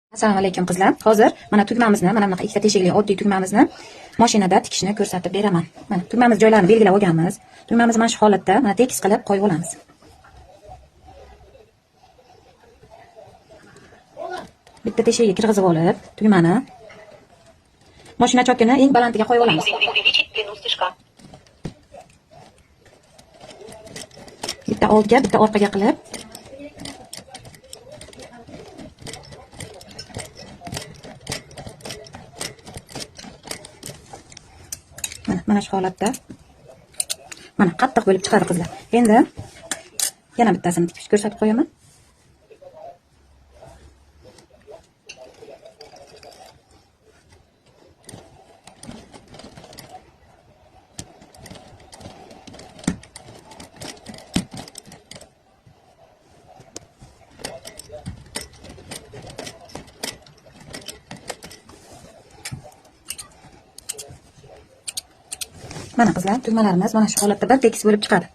Assalomu alaykum qizlar. Hozir mana tugmamizni, mana bunaqa ikkita teshikli oddiy tugmamizni mashinada tikishni ko'rsatib beraman. Mana tugmamiz joylarini belgilab olganmiz. Tugmamizni mana shu holatda mana tekis qilib qo'yib olamiz. Bitta teshigiga kirgizib olib, tugmani mashina chokini eng balandiga qo'yib olamiz. Bitta oldga, bitta orqaga qilib mana shu holatda mana qattiq bo'lib chiqadi qizlar. Endi yana bittasini tikib ko'rsatib qo'yaman. Mana qizlar, tugmalarimiz mana shu holatda bir tekis bo'lib chiqadi.